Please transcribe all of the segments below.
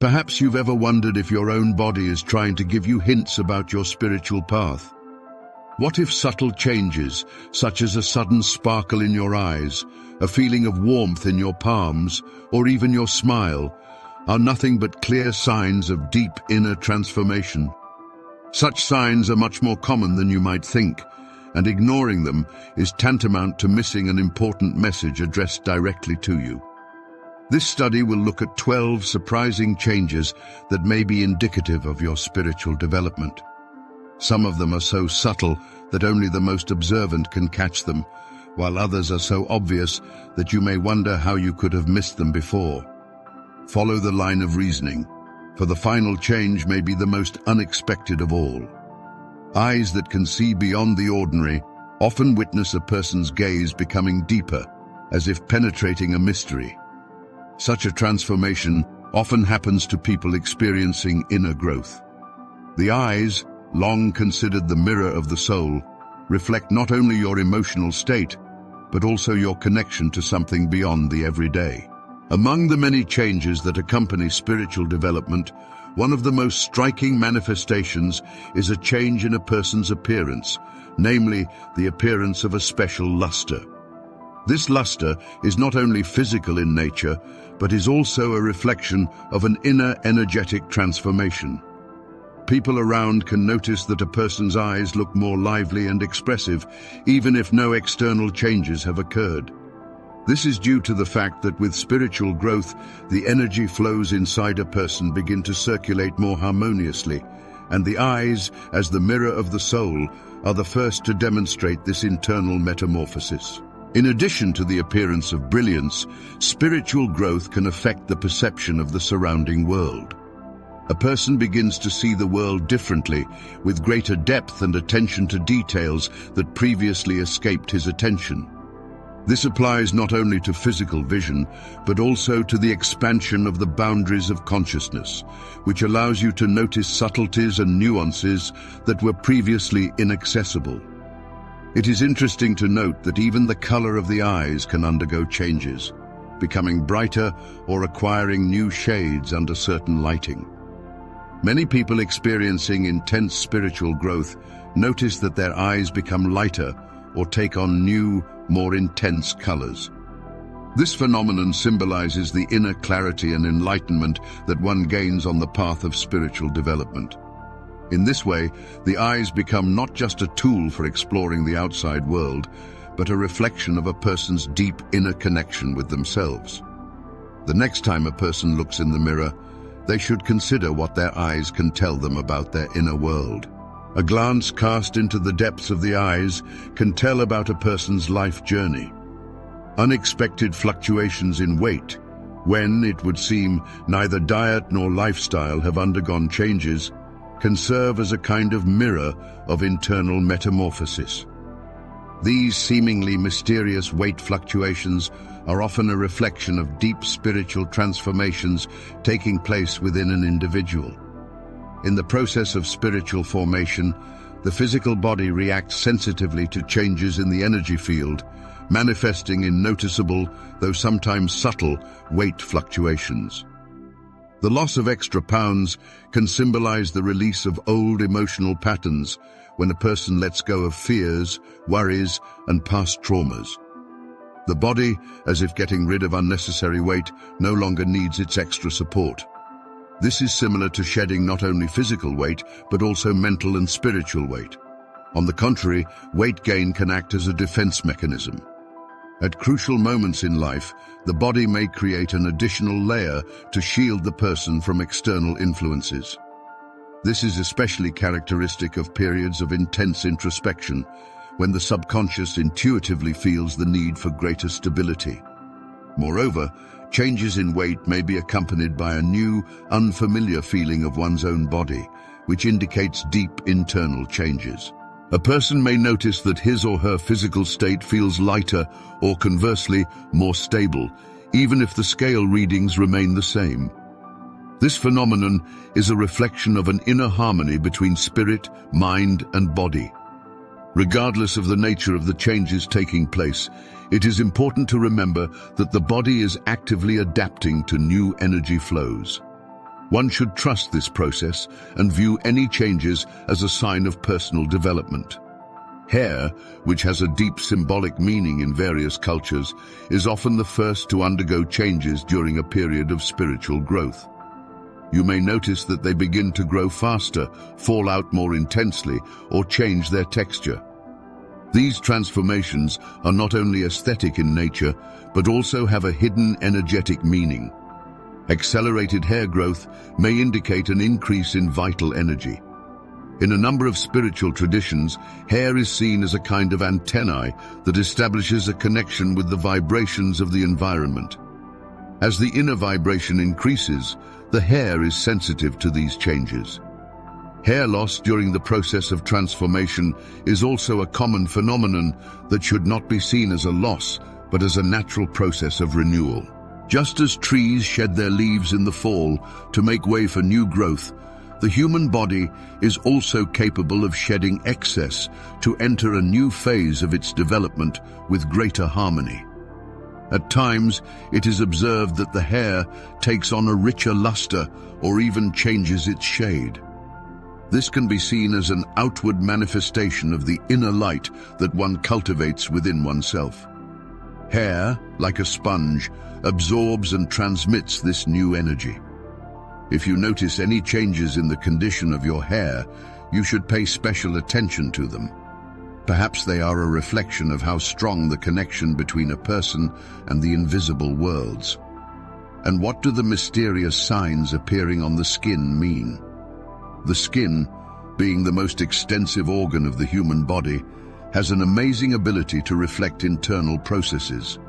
Perhaps you've ever wondered if your own body is trying to give you hints about your spiritual path. What if subtle changes, such as a sudden sparkle in your eyes, a feeling of warmth in your palms, or even your smile, are nothing but clear signs of deep inner transformation? Such signs are much more common than you might think, and ignoring them is tantamount to missing an important message addressed directly to you. This study will look at 12 surprising changes that may be indicative of your spiritual development. Some of them are so subtle that only the most observant can catch them, while others are so obvious that you may wonder how you could have missed them before. Follow the line of reasoning, for the final change may be the most unexpected of all. Eyes that can see beyond the ordinary often witness a person's gaze becoming deeper, as if penetrating a mystery. Such a transformation often happens to people experiencing inner growth. The eyes, long considered the mirror of the soul, reflect not only your emotional state, but also your connection to something beyond the everyday. Among the many changes that accompany spiritual development, one of the most striking manifestations is a change in a person's appearance, namely the appearance of a special luster. This luster is not only physical in nature, but is also a reflection of an inner energetic transformation. People around can notice that a person's eyes look more lively and expressive, even if no external changes have occurred. This is due to the fact that with spiritual growth, the energy flows inside a person begin to circulate more harmoniously, and the eyes, as the mirror of the soul, are the first to demonstrate this internal metamorphosis. In addition to the appearance of brilliance, spiritual growth can affect the perception of the surrounding world. A person begins to see the world differently, with greater depth and attention to details that previously escaped his attention. This applies not only to physical vision, but also to the expansion of the boundaries of consciousness, which allows you to notice subtleties and nuances that were previously inaccessible. It is interesting to note that even the color of the eyes can undergo changes, becoming brighter or acquiring new shades under certain lighting. Many people experiencing intense spiritual growth notice that their eyes become lighter or take on new, more intense colors. This phenomenon symbolizes the inner clarity and enlightenment that one gains on the path of spiritual development. In this way, the eyes become not just a tool for exploring the outside world, but a reflection of a person's deep inner connection with themselves. The next time a person looks in the mirror, they should consider what their eyes can tell them about their inner world. A glance cast into the depths of the eyes can tell about a person's life journey. Unexpected fluctuations in weight, when, it would seem, neither diet nor lifestyle have undergone changes, can serve as a kind of mirror of internal metamorphosis. These seemingly mysterious weight fluctuations are often a reflection of deep spiritual transformations taking place within an individual. In the process of spiritual formation, the physical body reacts sensitively to changes in the energy field, manifesting in noticeable, though sometimes subtle, weight fluctuations. The loss of extra pounds can symbolize the release of old emotional patterns when a person lets go of fears, worries, and past traumas. The body, as if getting rid of unnecessary weight, no longer needs its extra support. This is similar to shedding not only physical weight, but also mental and spiritual weight. On the contrary, weight gain can act as a defense mechanism. At crucial moments in life, the body may create an additional layer to shield the person from external influences. This is especially characteristic of periods of intense introspection, when the subconscious intuitively feels the need for greater stability. Moreover, changes in weight may be accompanied by a new, unfamiliar feeling of one's own body, which indicates deep internal changes. A person may notice that his or her physical state feels lighter or conversely more stable, even if the scale readings remain the same. This phenomenon is a reflection of an inner harmony between spirit, mind, and body. Regardless of the nature of the changes taking place, it is important to remember that the body is actively adapting to new energy flows. One should trust this process and view any changes as a sign of personal development. Hair, which has a deep symbolic meaning in various cultures, is often the first to undergo changes during a period of spiritual growth. You may notice that they begin to grow faster, fall out more intensely, or change their texture. These transformations are not only aesthetic in nature, but also have a hidden energetic meaning. Accelerated hair growth may indicate an increase in vital energy. In a number of spiritual traditions, hair is seen as a kind of antennae that establishes a connection with the vibrations of the environment. As the inner vibration increases, the hair is sensitive to these changes. Hair loss during the process of transformation is also a common phenomenon that should not be seen as a loss, but as a natural process of renewal. Just as trees shed their leaves in the fall to make way for new growth, the human body is also capable of shedding excess to enter a new phase of its development with greater harmony. At times, it is observed that the hair takes on a richer luster or even changes its shade. This can be seen as an outward manifestation of the inner light that one cultivates within oneself. Hair, like a sponge, absorbs and transmits this new energy. If you notice any changes in the condition of your hair, you should pay special attention to them. Perhaps they are a reflection of how strong the connection between a person and the invisible worlds. And what do the mysterious signs appearing on the skin mean? The skin, being the most extensive organ of the human body, has an amazing ability to reflect internal processes.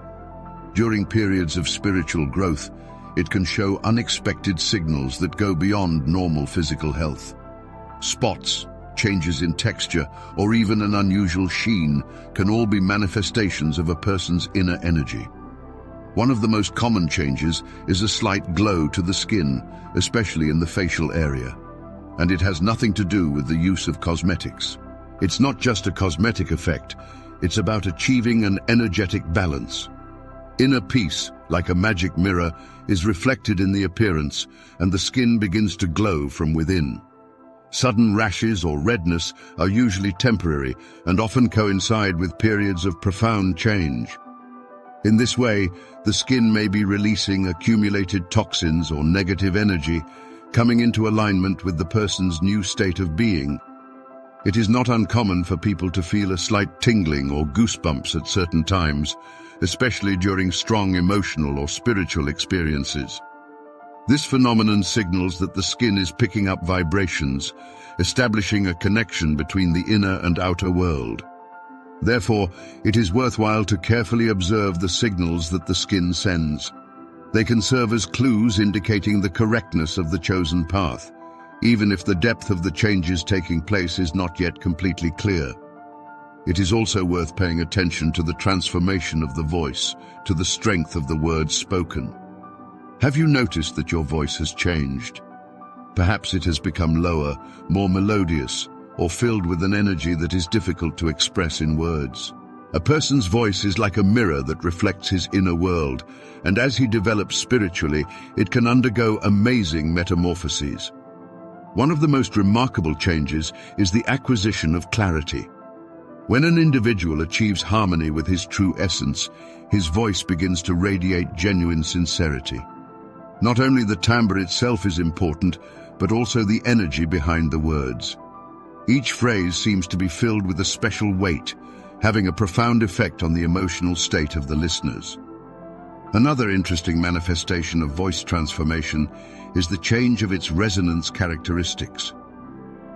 During periods of spiritual growth, it can show unexpected signals that go beyond normal physical health. Spots, changes in texture, or even an unusual sheen can all be manifestations of a person's inner energy. One of the most common changes is a slight glow to the skin, especially in the facial area. And it has nothing to do with the use of cosmetics. It's not just a cosmetic effect, it's about achieving an energetic balance. Inner peace, like a magic mirror, is reflected in the appearance, and the skin begins to glow from within. Sudden rashes or redness are usually temporary and often coincide with periods of profound change. In this way, the skin may be releasing accumulated toxins or negative energy, coming into alignment with the person's new state of being. It is not uncommon for people to feel a slight tingling or goosebumps at certain times, especially during strong emotional or spiritual experiences. This phenomenon signals that the skin is picking up vibrations, establishing a connection between the inner and outer world. Therefore, it is worthwhile to carefully observe the signals that the skin sends. They can serve as clues indicating the correctness of the chosen path, even if the depth of the changes taking place is not yet completely clear. It is also worth paying attention to the transformation of the voice, to the strength of the words spoken. Have you noticed that your voice has changed? Perhaps it has become lower, more melodious, or filled with an energy that is difficult to express in words. A person's voice is like a mirror that reflects his inner world, and as he develops spiritually, it can undergo amazing metamorphoses. One of the most remarkable changes is the acquisition of clarity. When an individual achieves harmony with his true essence, his voice begins to radiate genuine sincerity. Not only the timbre itself is important, but also the energy behind the words. Each phrase seems to be filled with a special weight, having a profound effect on the emotional state of the listeners. Another interesting manifestation of voice transformation is the change of its resonance characteristics.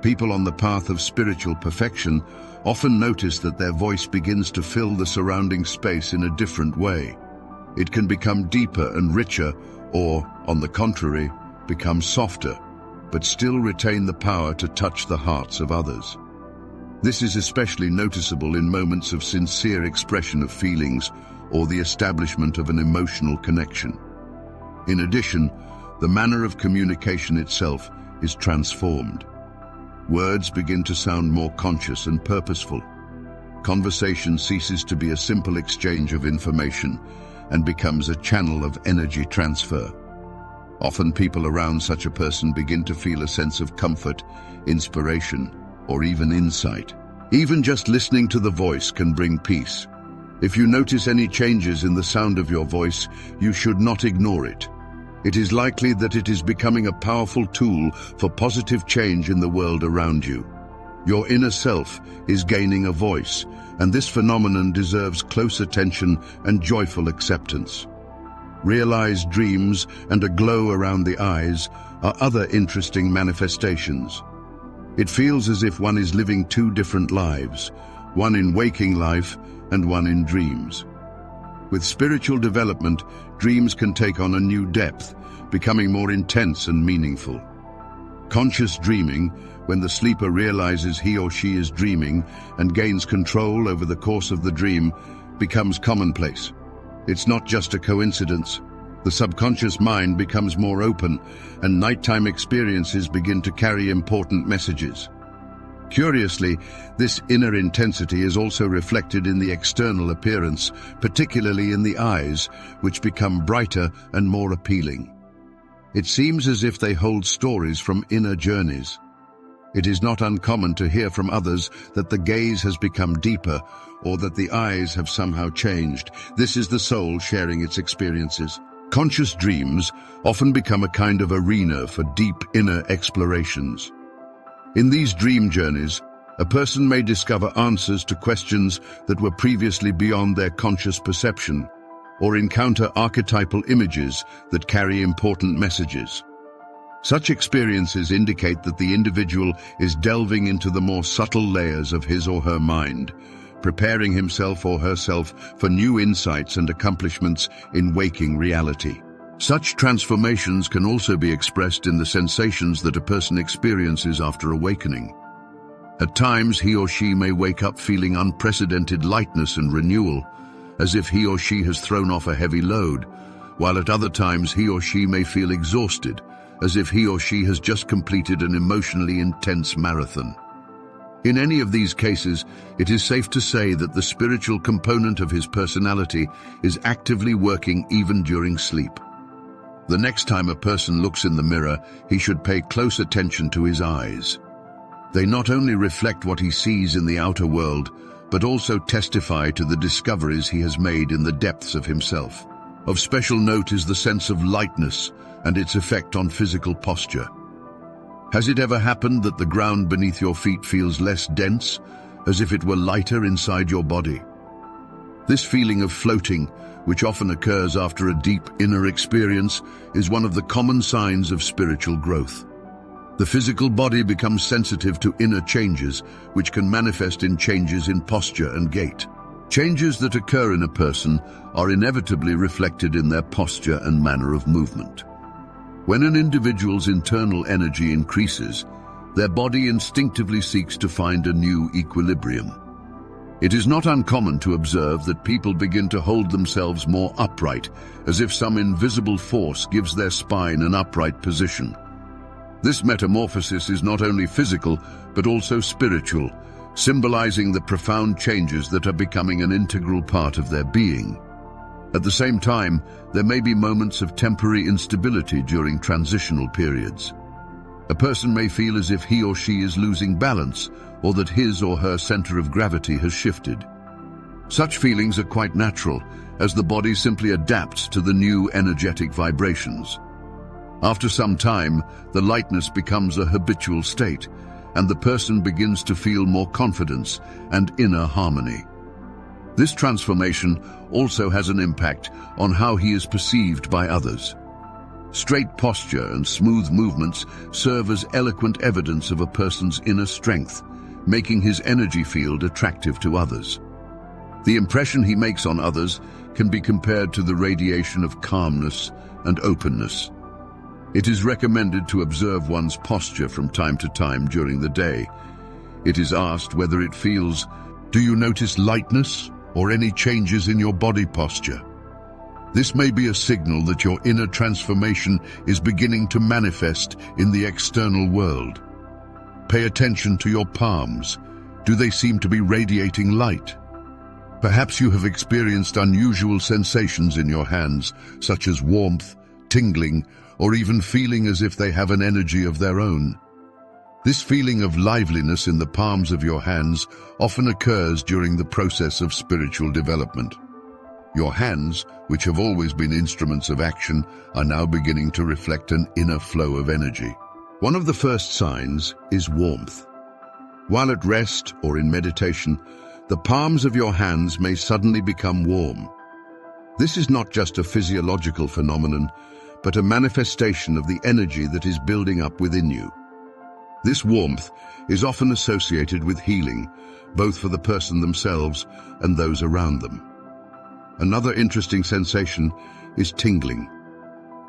People on the path of spiritual perfection often notice that their voice begins to fill the surrounding space in a different way. It can become deeper and richer, or, on the contrary, become softer, but still retain the power to touch the hearts of others. This is especially noticeable in moments of sincere expression of feelings or the establishment of an emotional connection. In addition, the manner of communication itself is transformed. Words begin to sound more conscious and purposeful. Conversation ceases to be a simple exchange of information and becomes a channel of energy transfer. Often people around such a person begin to feel a sense of comfort, inspiration, or even insight. Even just listening to the voice can bring peace. If you notice any changes in the sound of your voice, you should not ignore it. It is likely that it is becoming a powerful tool for positive change in the world around you. Your inner self is gaining a voice, and this phenomenon deserves close attention and joyful acceptance. Realized dreams and a glow around the eyes are other interesting manifestations. It feels as if one is living two different lives, one in waking life and one in dreams. With spiritual development, dreams can take on a new depth, becoming more intense and meaningful. Conscious dreaming, when the sleeper realizes he or she is dreaming and gains control over the course of the dream, becomes commonplace. It's not just a coincidence. The subconscious mind becomes more open, and nighttime experiences begin to carry important messages. Curiously, this inner intensity is also reflected in the external appearance, particularly in the eyes, which become brighter and more appealing. It seems as if they hold stories from inner journeys. It is not uncommon to hear from others that the gaze has become deeper or that the eyes have somehow changed. This is the soul sharing its experiences. Conscious dreams often become a kind of arena for deep inner explorations. In these dream journeys, a person may discover answers to questions that were previously beyond their conscious perception, or encounter archetypal images that carry important messages. Such experiences indicate that the individual is delving into the more subtle layers of his or her mind, preparing himself or herself for new insights and accomplishments in waking reality. Such transformations can also be expressed in the sensations that a person experiences after awakening. At times, he or she may wake up feeling unprecedented lightness and renewal, as if he or she has thrown off a heavy load, while at other times he or she may feel exhausted, as if he or she has just completed an emotionally intense marathon. In any of these cases, it is safe to say that the spiritual component of his personality is actively working even during sleep. The next time a person looks in the mirror, he should pay close attention to his eyes. They not only reflect what he sees in the outer world, but also testify to the discoveries he has made in the depths of himself. Of special note is the sense of lightness and its effect on physical posture. Has it ever happened that the ground beneath your feet feels less dense, as if it were lighter inside your body? This feeling of floating, which often occurs after a deep inner experience, is one of the common signs of spiritual growth. The physical body becomes sensitive to inner changes, which can manifest in changes in posture and gait. Changes that occur in a person are inevitably reflected in their posture and manner of movement. When an individual's internal energy increases, their body instinctively seeks to find a new equilibrium. It is not uncommon to observe that people begin to hold themselves more upright, as if some invisible force gives their spine an upright position. This metamorphosis is not only physical, but also spiritual, symbolizing the profound changes that are becoming an integral part of their being. At the same time, there may be moments of temporary instability during transitional periods. A person may feel as if he or she is losing balance, or that his or her center of gravity has shifted. Such feelings are quite natural, as the body simply adapts to the new energetic vibrations. After some time, the lightness becomes a habitual state, and the person begins to feel more confidence and inner harmony. This transformation also has an impact on how he is perceived by others. Straight posture and smooth movements serve as eloquent evidence of a person's inner strength, making his energy field attractive to others. The impression he makes on others can be compared to the radiation of calmness and openness. It is recommended to observe one's posture from time to time during the day. It is asked whether it feels, "Do you notice lightness or any changes in your body posture?" This may be a signal that your inner transformation is beginning to manifest in the external world. Pay attention to your palms. Do they seem to be radiating light? Perhaps you have experienced unusual sensations in your hands, such as warmth, tingling, or even feeling as if they have an energy of their own. This feeling of liveliness in the palms of your hands often occurs during the process of spiritual development. Your hands, which have always been instruments of action, are now beginning to reflect an inner flow of energy. One of the first signs is warmth. While at rest or in meditation, the palms of your hands may suddenly become warm. This is not just a physiological phenomenon, but a manifestation of the energy that is building up within you. This warmth is often associated with healing, both for the person themselves and those around them. Another interesting sensation is tingling.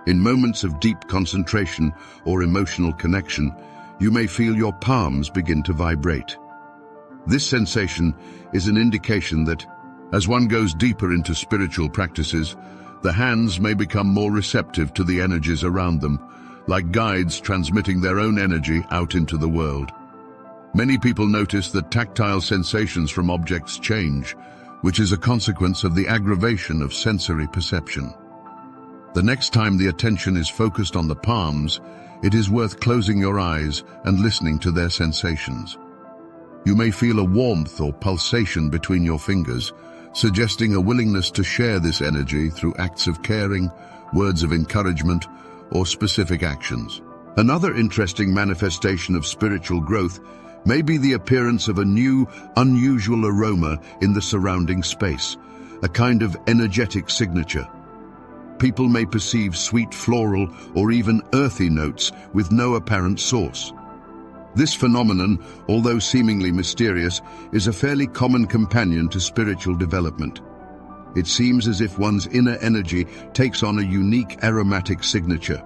In moments of deep concentration or emotional connection, you may feel your palms begin to vibrate. This sensation is an indication that, as one goes deeper into spiritual practices, the hands may become more receptive to the energies around them, like guides transmitting their own energy out into the world. Many people notice that tactile sensations from objects change, which is a consequence of the aggravation of sensory perception. The next time the attention is focused on the palms, it is worth closing your eyes and listening to their sensations. You may feel a warmth or pulsation between your fingers, suggesting a willingness to share this energy through acts of caring, words of encouragement, or specific actions. Another interesting manifestation of spiritual growth may be the appearance of a new, unusual aroma in the surrounding space, a kind of energetic signature. People may perceive sweet floral or even earthy notes with no apparent source. This phenomenon, although seemingly mysterious, is a fairly common companion to spiritual development. It seems as if one's inner energy takes on a unique aromatic signature.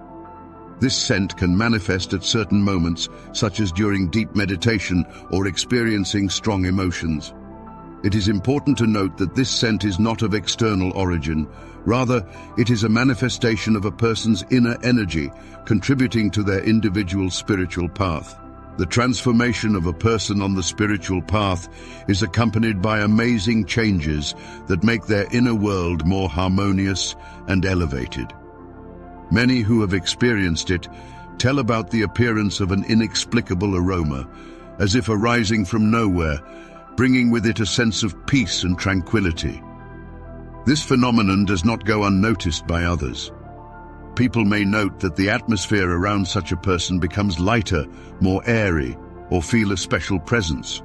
This scent can manifest at certain moments, such as during deep meditation or experiencing strong emotions. It is important to note that this scent is not of external origin. Rather, it is a manifestation of a person's inner energy, contributing to their individual spiritual path. The transformation of a person on the spiritual path is accompanied by amazing changes that make their inner world more harmonious and elevated. Many who have experienced it tell about the appearance of an inexplicable aroma, as if arising from nowhere, bringing with it a sense of peace and tranquility. This phenomenon does not go unnoticed by others. People may note that the atmosphere around such a person becomes lighter, more airy, or feel a special presence.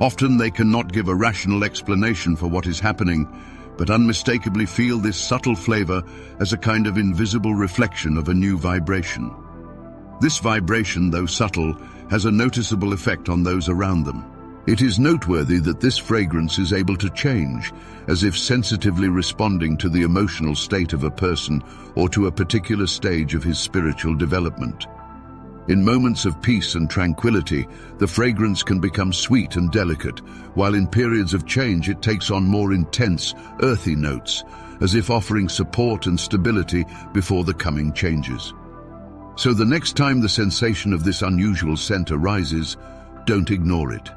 Often they cannot give a rational explanation for what is happening, but unmistakably feel this subtle flavor as a kind of invisible reflection of a new vibration. This vibration, though subtle, has a noticeable effect on those around them. It is noteworthy that this fragrance is able to change, as if sensitively responding to the emotional state of a person or to a particular stage of his spiritual development. In moments of peace and tranquility, the fragrance can become sweet and delicate, while in periods of change it takes on more intense, earthy notes, as if offering support and stability before the coming changes. So the next time the sensation of this unusual scent arises, don't ignore it.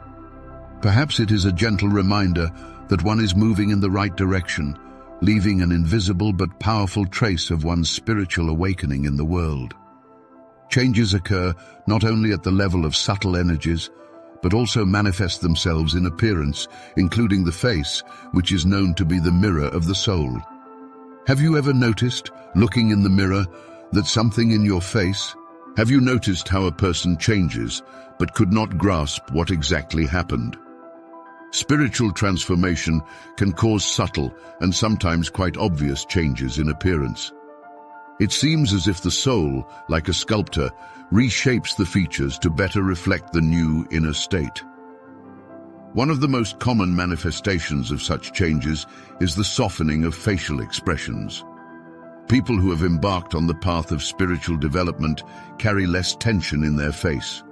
Perhaps it is a gentle reminder that one is moving in the right direction, leaving an invisible but powerful trace of one's spiritual awakening in the world. Changes occur not only at the level of subtle energies, but also manifest themselves in appearance, including the face, which is known to be the mirror of the soul. Have you ever noticed, looking in the mirror, that something in your face? Have you noticed how a person changes, but could not grasp what exactly happened? Spiritual transformation can cause subtle and sometimes quite obvious changes in appearance. It seems as if the soul, like a sculptor, reshapes the features to better reflect the new inner state. One of the most common manifestations of such changes is the softening of facial expressions. People who have embarked on the path of spiritual development carry less tension in their face.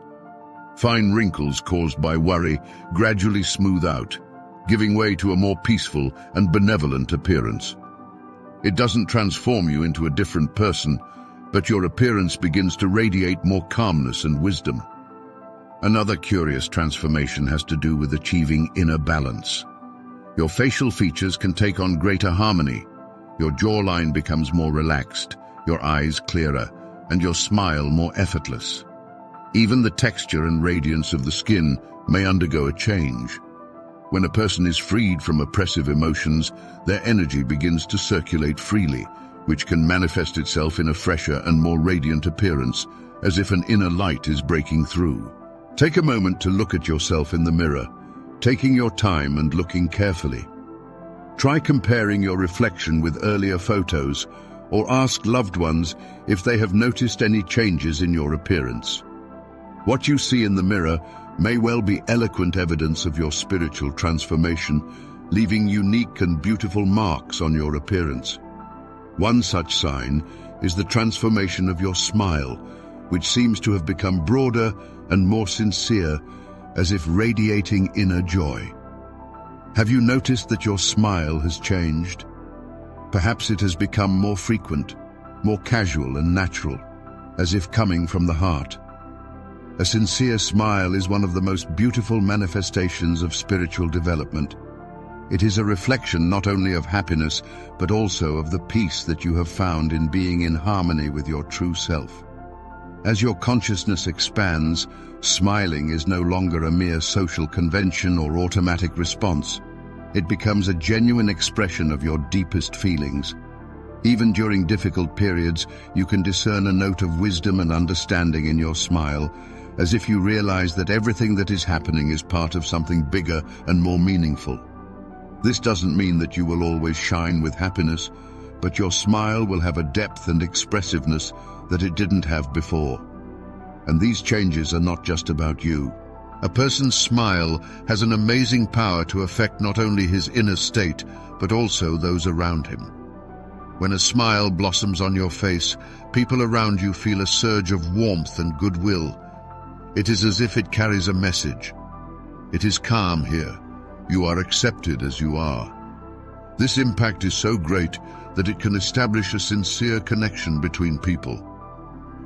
Fine wrinkles caused by worry gradually smooth out, giving way to a more peaceful and benevolent appearance. It doesn't transform you into a different person, but your appearance begins to radiate more calmness and wisdom. Another curious transformation has to do with achieving inner balance. Your facial features can take on greater harmony. Your jawline becomes more relaxed, your eyes clearer, and your smile more effortless. Even the texture and radiance of the skin may undergo a change. When a person is freed from oppressive emotions, their energy begins to circulate freely, which can manifest itself in a fresher and more radiant appearance, as if an inner light is breaking through. Take a moment to look at yourself in the mirror, taking your time and looking carefully. Try comparing your reflection with earlier photos, or ask loved ones if they have noticed any changes in your appearance. What you see in the mirror may well be eloquent evidence of your spiritual transformation, leaving unique and beautiful marks on your appearance. One such sign is the transformation of your smile, which seems to have become broader and more sincere, as if radiating inner joy. Have you noticed that your smile has changed? Perhaps it has become more frequent, more casual and natural, as if coming from the heart. A sincere smile is one of the most beautiful manifestations of spiritual development. It is a reflection not only of happiness, but also of the peace that you have found in being in harmony with your true self. As your consciousness expands, smiling is no longer a mere social convention or automatic response. It becomes a genuine expression of your deepest feelings. Even during difficult periods, you can discern a note of wisdom and understanding in your smile, as if you realize that everything that is happening is part of something bigger and more meaningful. This doesn't mean that you will always shine with happiness, but your smile will have a depth and expressiveness that it didn't have before. And these changes are not just about you. A person's smile has an amazing power to affect not only his inner state, but also those around him. When a smile blossoms on your face, people around you feel a surge of warmth and goodwill. It is as if it carries a message. It is calm here. You are accepted as you are. This impact is so great that it can establish a sincere connection between people.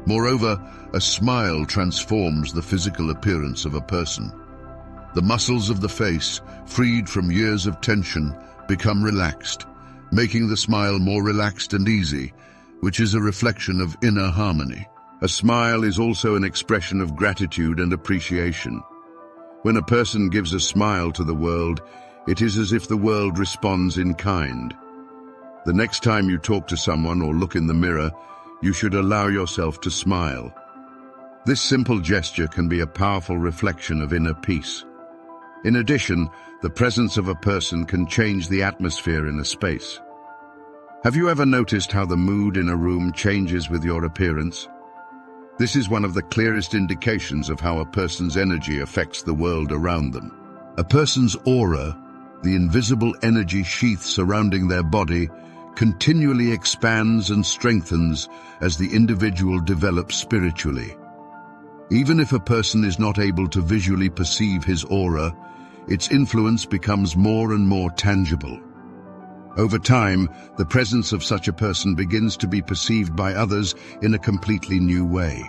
Moreover, a smile transforms the physical appearance of a person. The muscles of the face, freed from years of tension, become relaxed, making the smile more relaxed and easy, which is a reflection of inner harmony. A smile is also an expression of gratitude and appreciation. When a person gives a smile to the world, it is as if the world responds in kind. The next time you talk to someone or look in the mirror, you should allow yourself to smile. This simple gesture can be a powerful reflection of inner peace. In addition, the presence of a person can change the atmosphere in a space. Have you ever noticed how the mood in a room changes with your appearance? This is one of the clearest indications of how a person's energy affects the world around them. A person's aura, the invisible energy sheath surrounding their body, continually expands and strengthens as the individual develops spiritually. Even if a person is not able to visually perceive his aura, its influence becomes more and more tangible. Over time, the presence of such a person begins to be perceived by others in a completely new way.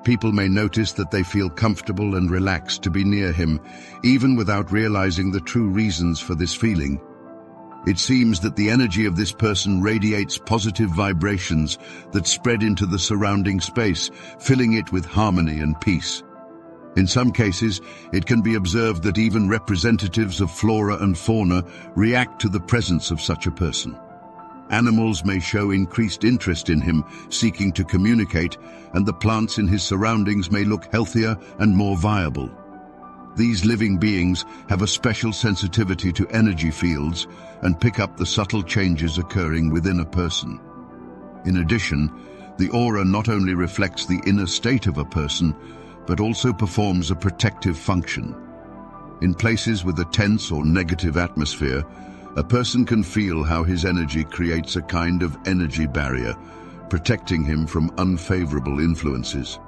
People may notice that they feel comfortable and relaxed to be near him, even without realizing the true reasons for this feeling. It seems that the energy of this person radiates positive vibrations that spread into the surrounding space, filling it with harmony and peace. In some cases, it can be observed that even representatives of flora and fauna react to the presence of such a person. Animals may show increased interest in him, seeking to communicate, and the plants in his surroundings may look healthier and more viable. These living beings have a special sensitivity to energy fields and pick up the subtle changes occurring within a person. In addition, the aura not only reflects the inner state of a person, but also performs a protective function. In places with a tense or negative atmosphere, a person can feel how his energy creates a kind of energy barrier, protecting him from unfavorable influences.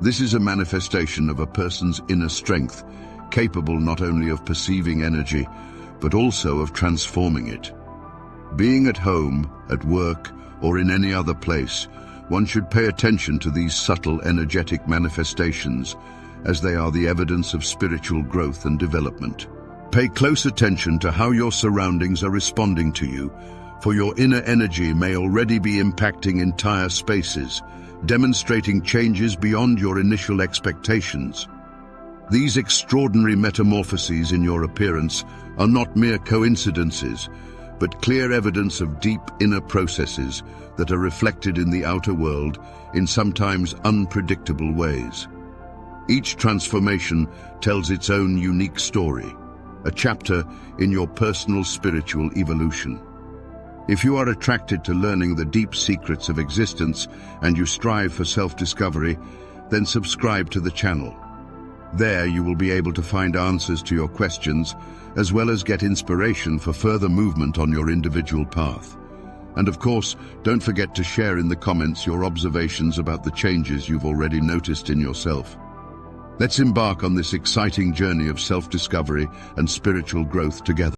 This is a manifestation of a person's inner strength, capable not only of perceiving energy, but also of transforming it. Being at home, at work, or in any other place, one should pay attention to these subtle energetic manifestations, as they are the evidence of spiritual growth and development. Pay close attention to how your surroundings are responding to you, for your inner energy may already be impacting entire spaces, demonstrating changes beyond your initial expectations. These extraordinary metamorphoses in your appearance are not mere coincidences, but clear evidence of deep inner processes that are reflected in the outer world in sometimes unpredictable ways. Each transformation tells its own unique story, a chapter in your personal spiritual evolution. If you are attracted to learning the deep secrets of existence and you strive for self-discovery, then subscribe to the channel. There you will be able to find answers to your questions, as well as get inspiration for further movement on your individual path. And of course, don't forget to share in the comments your observations about the changes you've already noticed in yourself. Let's embark on this exciting journey of self-discovery and spiritual growth together.